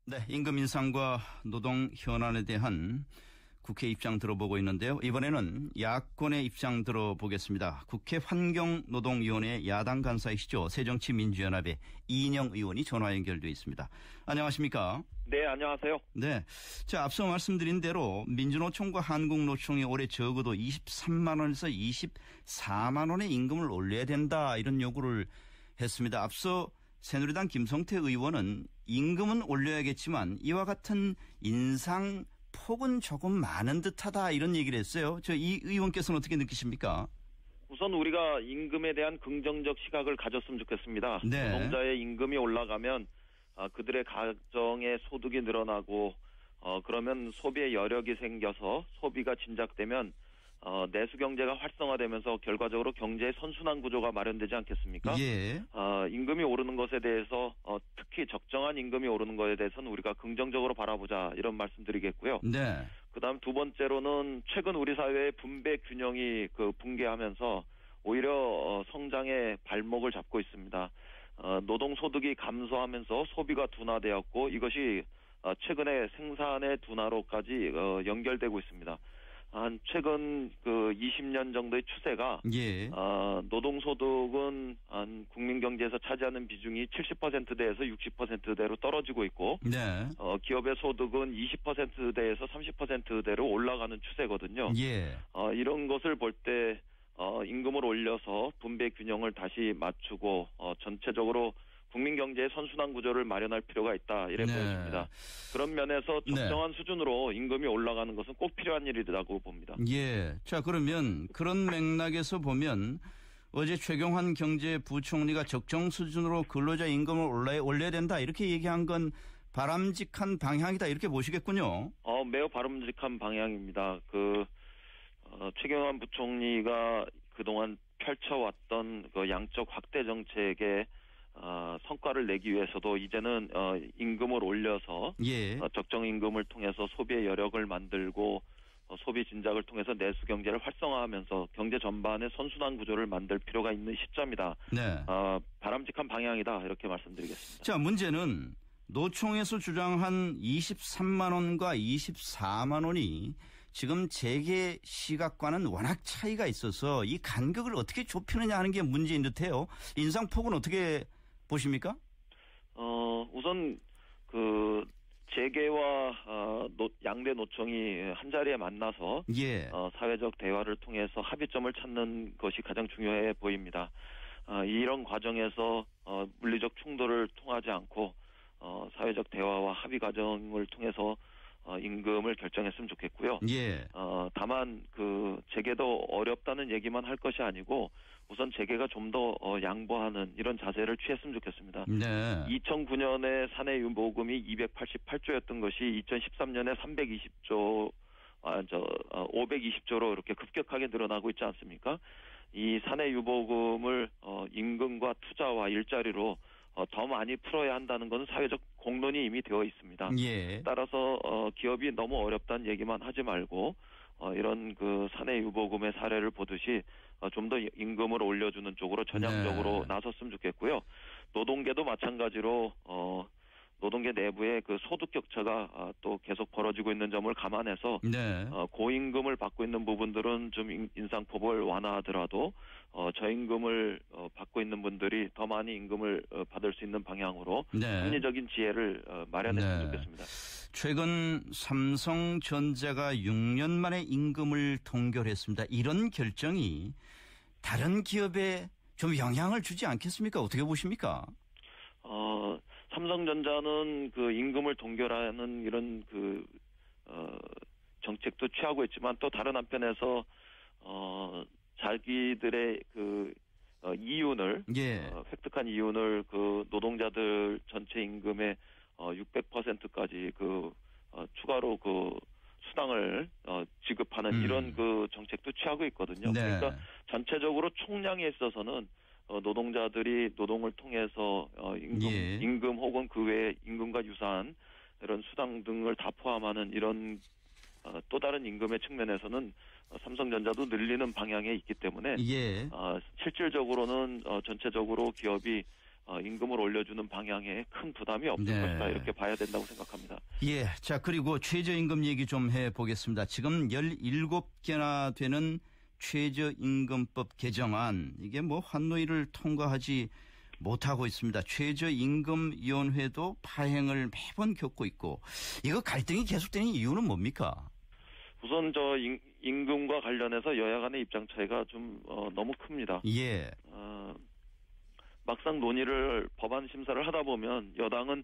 네, 임금 인상과 노동 현안에 대한 국회 입장 들어보고 있는데요. 이번에는 야권의 입장 들어보겠습니다. 국회 환경노동위원회 야당 간사이시죠. 새정치민주연합의 이인영 의원이 전화 연결되어 있습니다. 안녕하십니까? 네, 안녕하세요. 네. 자, 앞서 말씀드린 대로 민주노총과 한국노총이 올해 적어도 23만 원에서 24만 원의 임금을 올려야 된다, 이런 요구를 했습니다. 앞서 새누리당 김성태 의원은 임금은 올려야겠지만 이와 같은 인상 폭은 조금 많은 듯하다, 이런 얘기를 했어요. 이 의원께서는 어떻게 느끼십니까? 우선 우리가 임금에 대한 긍정적 시각을 가졌으면 좋겠습니다. 네. 노동자의 임금이 올라가면 그들의 가정의 소득이 늘어나고 그러면 소비의 여력이 생겨서 소비가 진작되면 내수 경제가 활성화되면서 결과적으로 경제의 선순환 구조가 마련되지 않겠습니까? 예. 임금이 오르는 것에 대해서 특히 적정한 임금이 오르는 것에 대해서는 우리가 긍정적으로 바라보자, 이런 말씀드리겠고요. 네. 그다음 두 번째로는 최근 우리 사회의 분배 균형이 붕괴하면서 오히려 성장의 발목을 잡고 있습니다. 노동 소득이 감소하면서 소비가 둔화되었고 이것이 최근에 생산의 둔화로까지 연결되고 있습니다. 한 최근 20년 정도의 추세가 예. 노동소득은 한 국민 경제에서 차지하는 비중이 70%대에서 60%대로 떨어지고 있고, 네. 기업의 소득은 20%대에서 30%대로 올라가는 추세거든요. 예. 이런 것을 볼 때 임금을 올려서 분배 균형을 다시 맞추고 전체적으로 국민 경제의 선순환 구조를 마련할 필요가 있다, 이래 보여집니다. 그런 면에서 적정한 수준으로 임금이 올라가는 것은 꼭 필요한 일이라고 봅니다. 예. 자, 그러면 그런 맥락에서 보면 어제 최경환 경제부총리가 적정 수준으로 근로자 임금을 올려야 된다, 이렇게 얘기한 건 바람직한 방향이다, 이렇게 보시겠군요. 매우 바람직한 방향입니다. 최경환 부총리가 그동안 펼쳐왔던 양적 확대 정책에 성과를 내기 위해서도 이제는 임금을 올려서 예. 적정 임금을 통해서 소비의 여력을 만들고 소비 진작을 통해서 내수 경제를 활성화하면서 경제 전반의 선순환 구조를 만들 필요가 있는 시점이다. 네. 바람직한 방향이다, 이렇게 말씀드리겠습니다. 자, 문제는 노총에서 주장한 23만 원과 24만 원이 지금 재계 시각과는 워낙 차이가 있어서 이 간격을 어떻게 좁히느냐 하는 게 문제인 듯해요. 인상폭은 어떻게 보십니까? 우선 재계와 양대 노총이 한 자리에 만나서 예. 사회적 대화를 통해서 합의점을 찾는 것이 가장 중요해 보입니다. 이런 과정에서 물리적 충돌을 통하지 않고 사회적 대화와 합의 과정을 통해서 임금을 결정했으면 좋겠고요. 예. 다만 재계도 어렵다는 얘기만 할 것이 아니고 우선 재계가 좀 더 양보하는 이런 자세를 취했으면 좋겠습니다. 네. 2009년에 사내 유보금이 288조였던 것이 2013년에 520조로 이렇게 급격하게 늘어나고 있지 않습니까? 이 사내 유보금을 임금과 투자와 일자리로 더 많이 풀어야 한다는 것은 사회적 공론이 이미 되어 있습니다. 예. 따라서 기업이 너무 어렵다는 얘기만 하지 말고 이런 사내 유보금의 사례를 보듯이 좀 더 임금을 올려주는 쪽으로 전향적으로 나섰으면 좋겠고요. 노동계도 마찬가지로 노동계 내부의 소득 격차가 또 계속 벌어지고 있는 점을 감안해서 고임금을 받고 있는 부분들은 좀 인상폭을 완화하더라도 저임금을 받고 있는 분들이 더 많이 임금을 받을 수 있는 방향으로 합리적인 지혜를 마련했으면 좋겠습니다. 최근 삼성전자가 6년 만에 임금을 동결했습니다. 이런 결정이 다른 기업에 좀 영향을 주지 않겠습니까? 어떻게 보십니까? 삼성전자는 임금을 동결하는 이런 정책도 취하고 있지만 또 다른 한편에서 자기들의 이윤을 획득한 이윤을 노동자들 전체 임금의 600%까지 추가로 수당을 지급하는 이런 정책도 취하고 있거든요. 그러니까 전체적으로 총량에 있어서는 노동자들이 노동을 통해서 임금 혹은 그 외에 임금과 유사한 이런 수당 등을 다 포함하는 이런 또 다른 임금의 측면에서는 삼성전자도 늘리는 방향에 있기 때문에 실질적으로는 전체적으로 기업이 임금을 올려주는 방향에 큰 부담이 없을 네. 것이다. 이렇게 봐야 된다고 생각합니다. 예. 자, 그리고 최저임금 얘기 좀 해보겠습니다. 지금 17개나 되는 최저임금법 개정안, 이게 뭐 환노위를 통과하지 못하고 있습니다. 최저임금위원회도 파행을 매번 겪고 있고, 이거 갈등이 계속되는 이유는 뭡니까? 우선 임금과 관련해서 여야 간의 입장 차이가 좀 너무 큽니다. 예. 막상 논의를 법안 심사를 하다 보면 여당은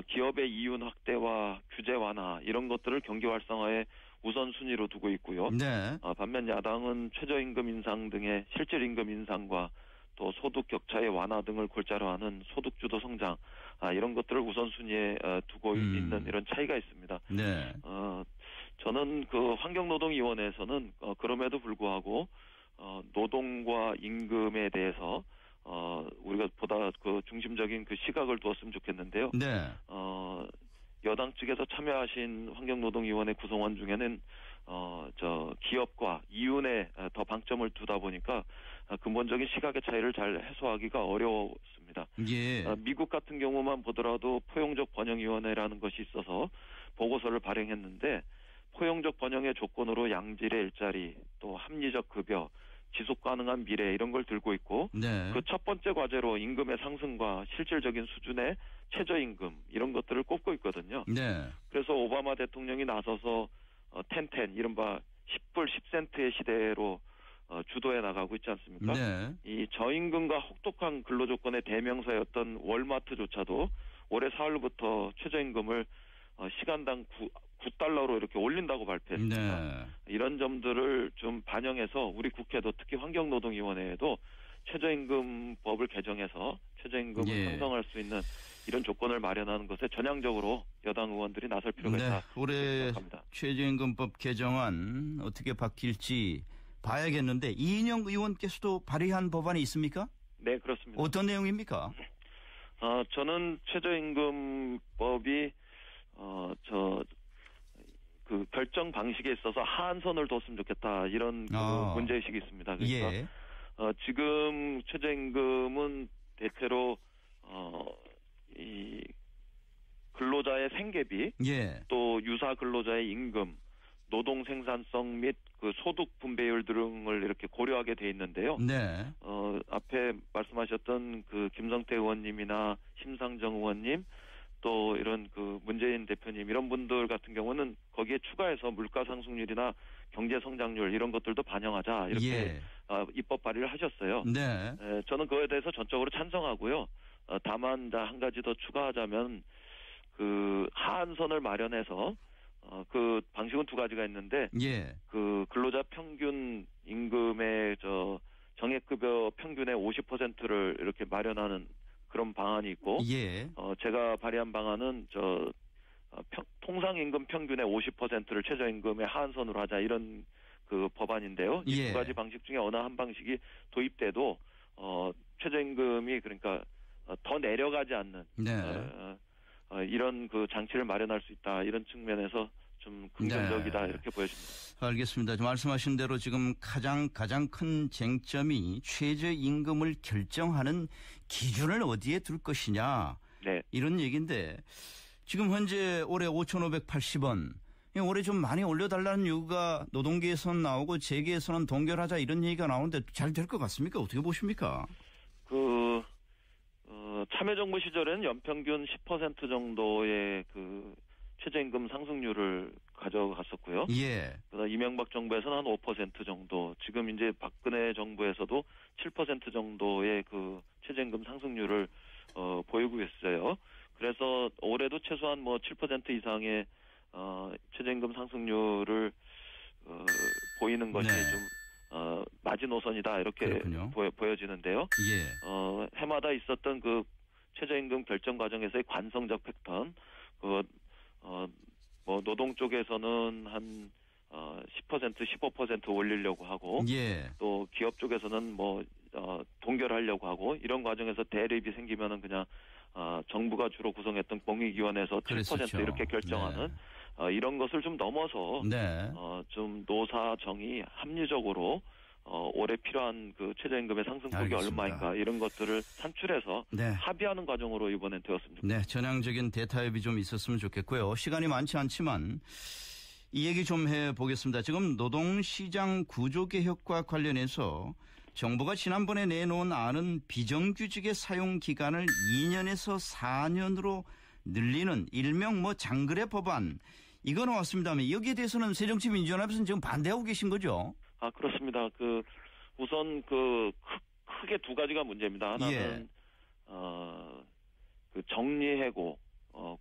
기업의 이윤 확대와 규제 완화 이런 것들을 경기 활성화에 우선순위로 두고 있고요. 네. 반면 야당은 최저임금 인상 등의 실질 임금 인상과 또 소득 격차의 완화 등을 골자로 하는 소득주도 성장 이런 것들을 우선순위에 두고 있는 이런 차이가 있습니다. 네. 저는 그 환경노동위원회에서는 그럼에도 불구하고 노동과 임금에 대해서 우리가 보다 그 중심적인 그 시각을 두었으면 좋겠는데요. 네. 여당 측에서 참여하신 환경노동위원회 구성원 중에는 기업과 이윤에 더 방점을 두다 보니까 근본적인 시각의 차이를 잘 해소하기가 어려웠습니다. 예. 미국 같은 경우만 보더라도 포용적 번영위원회라는 것이 있어서 보고서를 발행했는데 포용적 번영의 조건으로 양질의 일자리, 또 합리적 급여, 지속 가능한 미래 이런 걸 들고 있고 네. 그 첫 번째 과제로 임금의 상승과 실질적인 수준의 최저임금 이런 것들을 꼽고 있거든요. 네. 그래서 오바마 대통령이 나서서 텐텐 이른바 10불 10센트의 시대로 주도해 나가고 있지 않습니까? 네. 이 저임금과 혹독한 근로조건의 대명사였던 월마트조차도 올해 4월부터 최저임금을 시간당 9달러로 이렇게 올린다고 발표했습니다. 네. 이런 점들을 좀 반영해서 우리 국회도 특히 환경노동위원회에도 최저임금법을 개정해서 최저임금을 예. 상정할 수 있는 이런 조건을 마련하는 것에 전향적으로 여당 의원들이 나설 필요가 있다. 올해 생각합니다. 최저임금법 개정안 어떻게 바뀔지 봐야겠는데 이인영 의원께서도 발의한 법안이 있습니까? 네, 그렇습니다. 어떤 내용입니까? 저는 최저임금법이 그 결정 방식에 있어서 하한선을 뒀으면 좋겠다 이런 그 문제의식이 있습니다. 그러니까 예. 지금 최저임금은 대체로 이 근로자의 생계비, 예. 또 유사 근로자의 임금, 노동 생산성 및 그 소득 분배율 등을 이렇게 고려하게 돼 있는데요. 네. 앞에 말씀하셨던 그 김성태 의원님이나 심상정 의원님 또 이런 그 문재인 대표님 이런 분들 같은 경우는 거기에 추가해서 물가 상승률이나 경제 성장률 이런 것들도 반영하자 이렇게 예. 입법 발의를 하셨어요. 네. 저는 그거에 대해서 전적으로 찬성하고요. 다만 한 가지 더 추가하자면 그 하한선을 마련해서 그 방식은 두 가지가 있는데 예. 그 근로자 평균 임금의 정액급여 평균의 50%를 이렇게 마련하는 그런 방안이 있고 예. 제가 발의한 방안은 통상임금 평균의 50%를 최저임금의 하한선으로 하자 이런 그 법안인데요. 이 예. 두 가지 방식 중에 어느 한 방식이 도입돼도 최저임금이 그러니까 더 내려가지 않는 네. 이런 그 장치를 마련할 수 있다 이런 측면에서 좀 긍정적이다 네. 이렇게 보여집니다. 알겠습니다. 말씀하신 대로 지금 가장 큰 쟁점이 최저임금을 결정하는 기준을 어디에 둘 것이냐 네. 이런 얘기인데 지금 현재 올해 5,580원 올해 좀 많이 올려달라는 요구가 노동계에서는 나오고 재계에서는 동결하자 이런 얘기가 나오는데 잘 될 것 같습니까? 어떻게 보십니까? 참여정부 시절에는 연평균 10% 정도의 그 최저임금 상승률을 가져갔었고요. 예. 그다음 이명박 정부에서는 한 5% 정도, 지금 이제 박근혜 정부에서도 7% 정도의 그 최저임금 상승률을 보이고 있어요. 그래서 올해도 최소한 7% 이상의 최저임금 상승률을 보이는 것이 네. 좀 마지노선이다 이렇게 보여지는데요. 예. 해마다 있었던 그 최저임금 결정 과정에서의 관성적 패턴, 노동 쪽에서는 한 10%, 15% 올리려고 하고, 예. 또 기업 쪽에서는 동결하려고 하고 이런 과정에서 대립이 생기면은 그냥 정부가 주로 구성했던 공익위원회에서 7% 그랬었죠. 이렇게 결정하는 이런 것을 좀 넘어서 네. 좀 노사 정의 합리적으로 올해 필요한 그 최저임금의 상승폭이 알겠습니다. 얼마인가 이런 것들을 산출해서 네. 합의하는 과정으로 이번엔 되었으면 좋겠습니다. 네, 전향적인 대타협이 좀 있었으면 좋겠고요. 시간이 많지 않지만 이 얘기 좀 해보겠습니다. 지금 노동시장 구조개혁과 관련해서 정부가 지난번에 내놓은 안은 비정규직의 사용 기간을 2년에서 4년으로 늘리는 일명 장거래 법안 이거 나왔습니다만 여기에 대해서는 새정치민주연합에서는 지금 반대하고 계신 거죠? 그렇습니다. 우선 크게 두 가지가 문제입니다. 하나는 그 정리해고,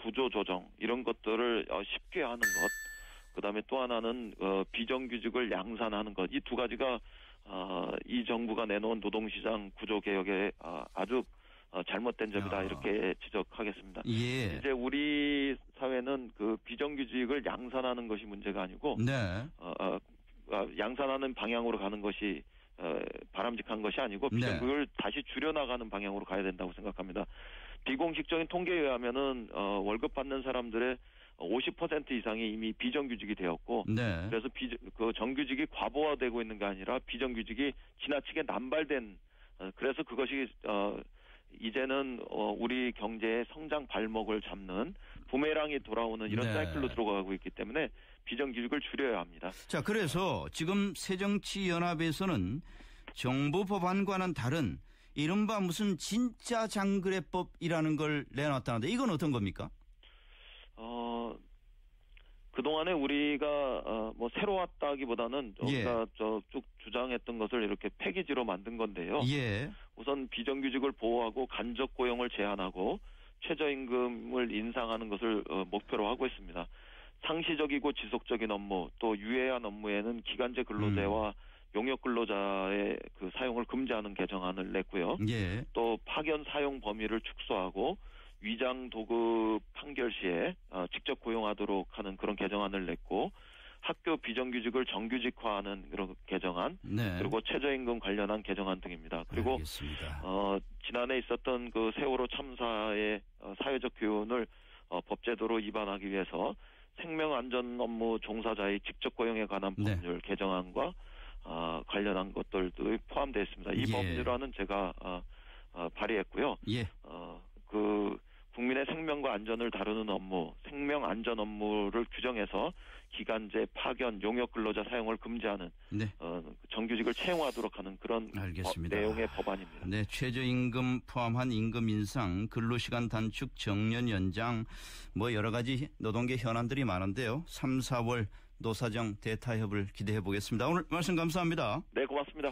구조조정 이런 것들을 쉽게 하는 것. 그다음에 또 하나는 비정규직을 양산하는 것. 이 두 가지가 이 정부가 내놓은 노동시장 구조개혁의 아주 잘못된 점이다 이렇게 지적하겠습니다. 예. 이제 우리 사회는 그 비정규직을 양산하는 것이 문제가 아니고 네. 양산하는 방향으로 가는 것이 바람직한 것이 아니고 비정규직을 다시 줄여나가는 방향으로 가야 된다고 생각합니다. 비공식적인 통계에 의하면은 월급 받는 사람들의 50% 이상이 이미 비정규직이 되었고, 네. 그래서 그 정규직이 과부하되고 있는 게 아니라 비정규직이 지나치게 남발된, 그래서 그것이 이제는 우리 경제의 성장 발목을 잡는 부메랑이 돌아오는 이런 사이클로 들어가고 있기 때문에 비정규직을 줄여야 합니다. 자, 그래서 지금 새정치연합에서는 정부 법안과는 다른 이른바 무슨 진짜 장거래법이라는 걸 내놨다는데 이건 어떤 겁니까? 그동안에 우리가 새로 왔다기보다는 우리가 쭉 주장했던 것을 이렇게 패키지로 만든 건데요. 예. 우선 비정규직을 보호하고 간접 고용을 제한하고 최저임금을 인상하는 것을 목표로 하고 있습니다. 상시적이고 지속적인 업무 또 유해한 업무에는 기간제 근로제와 용역 근로자의 그 사용을 금지하는 개정안을 냈고요. 예. 또 파견 사용 범위를 축소하고 위장 도급 판결 시에 직접 고용하도록 하는 그런 개정안을 냈고 학교 비정규직을 정규직화하는 그런 개정안 그리고 최저임금 관련한 개정안 등입니다. 그리고 알겠습니다. 지난해 있었던 그 세월호 참사의 사회적 교훈을 법제도로 위반하기 위해서 생명안전 업무 종사자의 직접 고용에 관한 법률 개정안과 관련한 것들도 포함되어 있습니다. 이 법률안은 제가 발의했고요. 국민의 생명과 안전을 다루는 업무, 생명안전 업무를 규정해서 기간제, 파견, 용역 근로자 사용을 금지하는 정규직을 채용하도록 하는 그런 내용의 법안입니다. 네, 최저임금 포함한 임금 인상, 근로시간 단축, 정년 연장 여러 가지 노동계 현안들이 많은데요. 3, 4월 노사정 대타협을 기대해 보겠습니다. 오늘 말씀 감사합니다. 네, 고맙습니다.